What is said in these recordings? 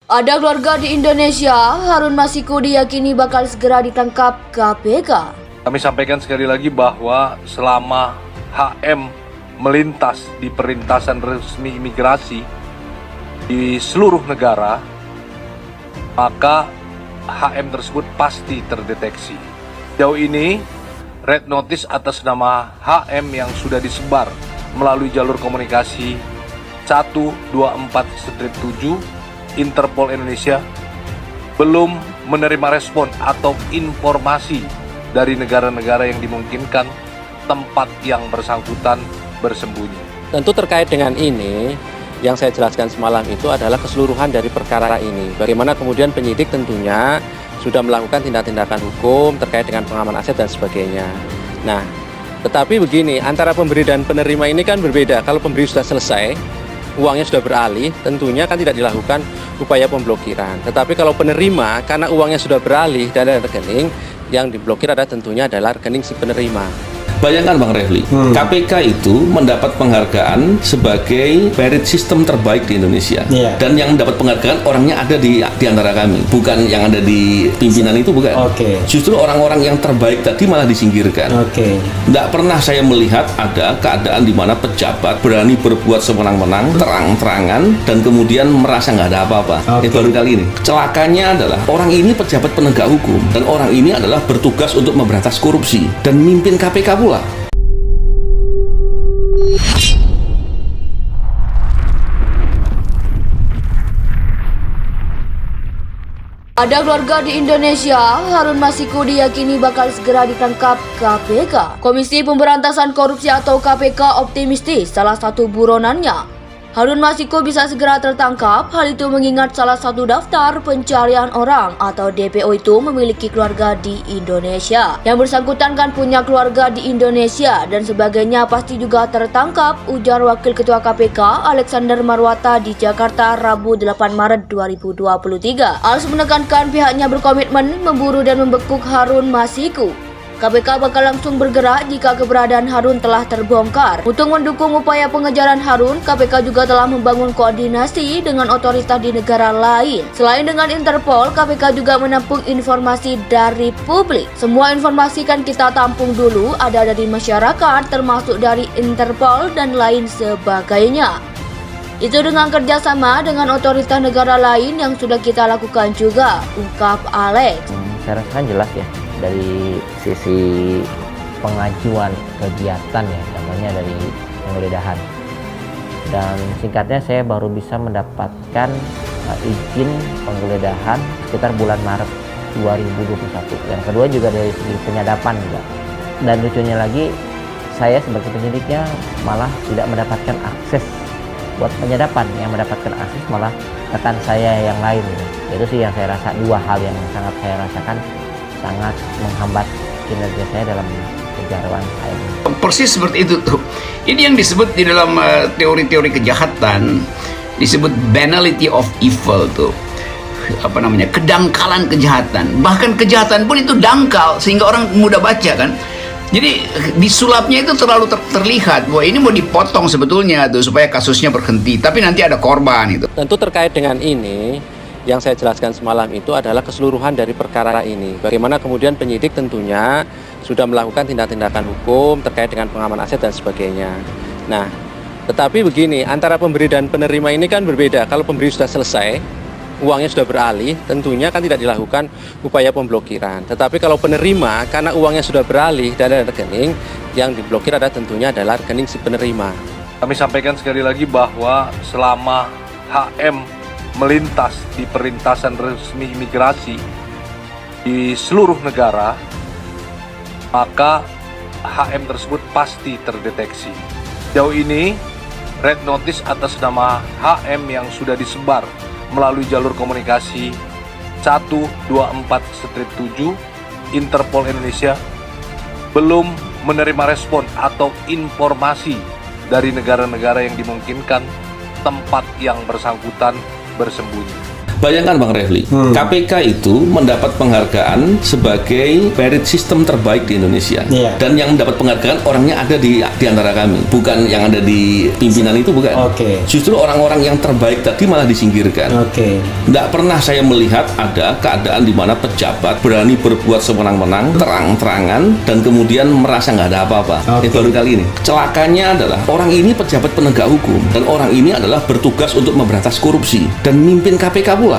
Ada keluarga di Indonesia, Harun Masiku diyakini bakal segera ditangkap KPK. Kami sampaikan sekali lagi bahwa selama HM melintas di perlintasan resmi imigrasi di seluruh negara, maka HM tersebut pasti terdeteksi. Sejauh ini, red notice atas nama HM yang sudah disebar melalui jalur komunikasi 124-7 Interpol Indonesia belum menerima respon atau informasi dari negara-negara yang dimungkinkan tempat yang bersangkutan bersembunyi. Tentu terkait dengan ini, yang saya jelaskan semalam itu adalah keseluruhan dari perkara ini. Bagaimana kemudian penyidik tentunya sudah melakukan tindak-tindakan hukum terkait dengan pengaman aset dan sebagainya. Nah, tetapi begini, antara pemberi dan penerima ini kan berbeda. Kalau pemberi sudah selesai, uangnya sudah beralih, tentunya kan tidak dilakukan upaya pemblokiran. Tetapi kalau penerima, karena uangnya sudah beralih dari rekening, yang diblokir adalah tentunya adalah rekening si penerima. Bayangkan Bang Refli, KPK itu mendapat penghargaan sebagai merit system terbaik di Indonesia. Dan yang mendapat penghargaan orangnya ada di antara kami, bukan yang ada di pimpinan itu, bukan. Justru orang-orang yang terbaik tadi malah disingkirkan. Tidak pernah saya melihat ada keadaan di mana pejabat berani berbuat semenang-menang, terang-terangan, dan kemudian merasa nggak ada apa-apa. Baru kali ini. Celakanya adalah orang ini pejabat penegak hukum, dan orang ini adalah bertugas untuk memberantas korupsi dan mimpin KPK pula. Ada keluarga di Indonesia, Harun Masiku diyakini bakal segera ditangkap KPK. Komisi Pemberantasan Korupsi atau KPK optimistis salah satu buronannya, Harun Masiku bisa segera tertangkap. Hal itu mengingat salah satu daftar pencarian orang atau DPO itu memiliki keluarga di Indonesia. Yang bersangkutan kan punya keluarga di Indonesia dan sebagainya pasti juga tertangkap, ujar Wakil Ketua KPK Alexander Marwata di Jakarta Rabu 8 Maret 2023. Als menekankan pihaknya berkomitmen memburu dan membekuk Harun Masiku. KPK bakal langsung bergerak jika keberadaan Harun telah terbongkar. Untuk mendukung upaya pengejaran Harun, KPK juga telah membangun koordinasi dengan otoritas di negara lain. Selain dengan Interpol, KPK juga menampung informasi dari publik. Semua informasi kan kita tampung dulu, ada dari masyarakat, termasuk dari Interpol dan lain sebagainya. Itu dengan kerjasama dengan otoritas negara lain yang sudah kita lakukan juga, ungkap Alex. Saya rasakan jelas ya, dari sisi pengajuan kegiatan ya, namanya dari penggeledahan. Dan singkatnya saya baru bisa mendapatkan izin penggeledahan sekitar bulan Maret 2021. Yang kedua juga dari segi penyadapan juga. Dan lucunya lagi, saya sebagai penyidiknya malah tidak mendapatkan akses buat penyadapan. Yang mendapatkan akses malah rekan saya yang lain gitu. Itu sih yang saya rasa, dua hal yang sangat saya rasakan sangat menghambat kinerja saya dalam penjarawan saya. Persis seperti itu tuh. Ini yang disebut di dalam teori-teori kejahatan, disebut banality of evil tuh. Apa namanya? Kedangkalan kejahatan. Bahkan kejahatan pun itu dangkal sehingga orang mudah baca kan. Jadi disulapnya itu terlalu terlihat bahwa ini mau dipotong sebetulnya tuh supaya kasusnya berhenti, tapi nanti ada korban itu. Tentu terkait dengan ini, yang saya jelaskan semalam itu adalah keseluruhan dari perkara ini. Bagaimana kemudian penyidik tentunya sudah melakukan tindak-tindakan hukum terkait dengan pengaman aset dan sebagainya. Nah, tetapi begini, antara pemberi dan penerima ini kan berbeda. Kalau pemberi sudah selesai, uangnya sudah beralih, tentunya kan tidak dilakukan upaya pemblokiran. Tetapi kalau penerima, karena uangnya sudah beralih dari rekening, yang diblokir adalah tentunya adalah rekening si penerima. Kami sampaikan sekali lagi bahwa selama HM melintas di perlintasan resmi imigrasi di seluruh negara, maka HM tersebut pasti terdeteksi. Sejauh ini, red notice atas nama HM yang sudah disebar melalui jalur komunikasi 124-7 Interpol Indonesia belum menerima respon atau informasi dari negara-negara yang dimungkinkan tempat yang bersangkutan bersembunyi. Bayangkan Bang Refli, KPK itu mendapat penghargaan sebagai merit system terbaik di Indonesia. Dan yang mendapat penghargaan orangnya ada di antara kami, bukan yang ada di pimpinan itu, bukan. Justru orang-orang yang terbaik tadi malah disingkirkan. Tidak pernah saya melihat ada keadaan di mana pejabat berani berbuat sewenang-wenang, terang-terangan, dan kemudian merasa nggak ada apa-apa. Baru kali ini. Celakanya adalah orang ini pejabat penegak hukum, dan orang ini adalah bertugas untuk memberantas korupsi dan mimpin KPK pula.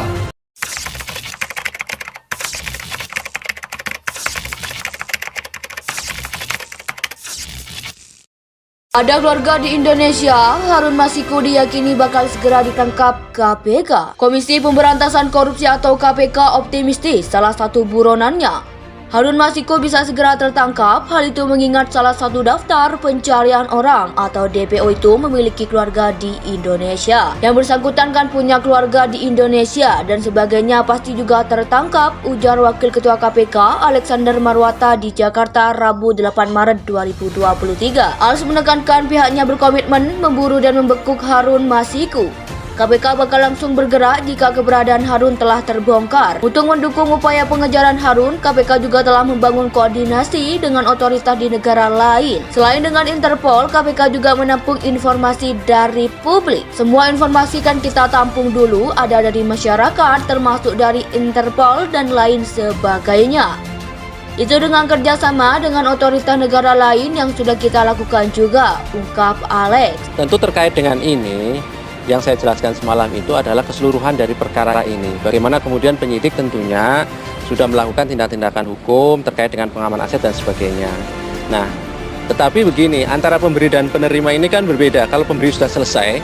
Ada keluarga di Indonesia, Harun Masiku diyakini bakal segera ditangkap KPK. Komisi Pemberantasan Korupsi atau KPK optimistis salah satu buronannya, Harun Masiku, bisa segera tertangkap. Hal itu mengingat salah satu daftar pencarian orang atau DPO itu memiliki keluarga di Indonesia. Yang bersangkutan kan punya keluarga di Indonesia dan sebagainya pasti juga tertangkap, ujar Wakil Ketua KPK Alexander Marwata di Jakarta Rabu 8 Maret 2023. Als menekankan pihaknya berkomitmen memburu dan membekuk Harun Masiku. KPK bakal langsung bergerak jika keberadaan Harun telah terbongkar. Untuk mendukung upaya pengejaran Harun, KPK juga telah membangun koordinasi dengan otoritas di negara lain. Selain dengan Interpol, KPK juga menampung informasi dari publik. Semua informasi kan kita tampung dulu, ada dari masyarakat, termasuk dari Interpol dan lain sebagainya. Itu dengan kerjasama dengan otoritas negara lain yang sudah kita lakukan juga, ungkap Alex. Tentu terkait dengan ini, yang saya jelaskan semalam itu adalah keseluruhan dari perkara ini. Bagaimana kemudian penyidik tentunya sudah melakukan tindak-tindakan hukum terkait dengan pengaman aset dan sebagainya. Nah, tetapi begini, antara pemberi dan penerima ini kan berbeda. Kalau pemberi sudah selesai,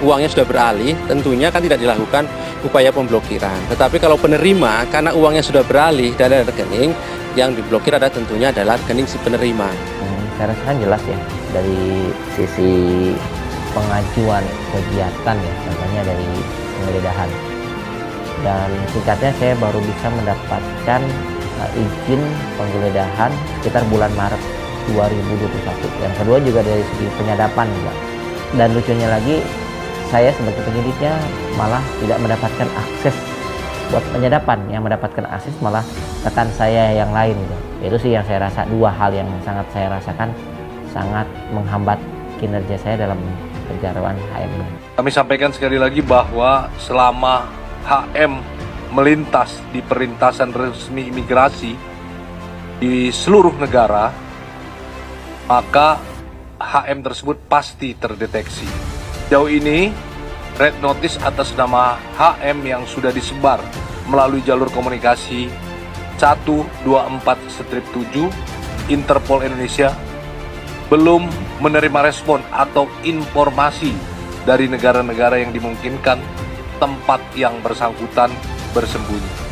uangnya sudah beralih, tentunya kan tidak dilakukan upaya pemblokiran. Tetapi kalau penerima, karena uangnya sudah beralih dari rekening, yang diblokir adalah tentunya adalah rekening si penerima. Saya rasa kan jelas ya, dari sisi pengajuan kegiatan ya, contohnya dari penggeledahan, dan singkatnya saya baru bisa mendapatkan izin penggeledahan sekitar bulan Maret 2021. Yang kedua juga dari segi penyadapan, Mbak. Dan lucunya lagi, saya sebagai penyidiknya malah tidak mendapatkan akses buat penyadapan. Yang mendapatkan akses malah rekan saya yang lain gitu. Itu sih yang saya rasa, dua hal yang sangat saya rasakan sangat menghambat kinerja saya dalam pencarian HM. Kami sampaikan sekali lagi bahwa selama HM melintas di perlintasan resmi imigrasi di seluruh negara, maka HM tersebut pasti terdeteksi. Jauh ini, red notice atas nama HM yang sudah disebar melalui jalur komunikasi 124-7 Interpol Indonesia belum menerima respon atau informasi dari negara-negara yang dimungkinkan tempat yang bersangkutan bersembunyi.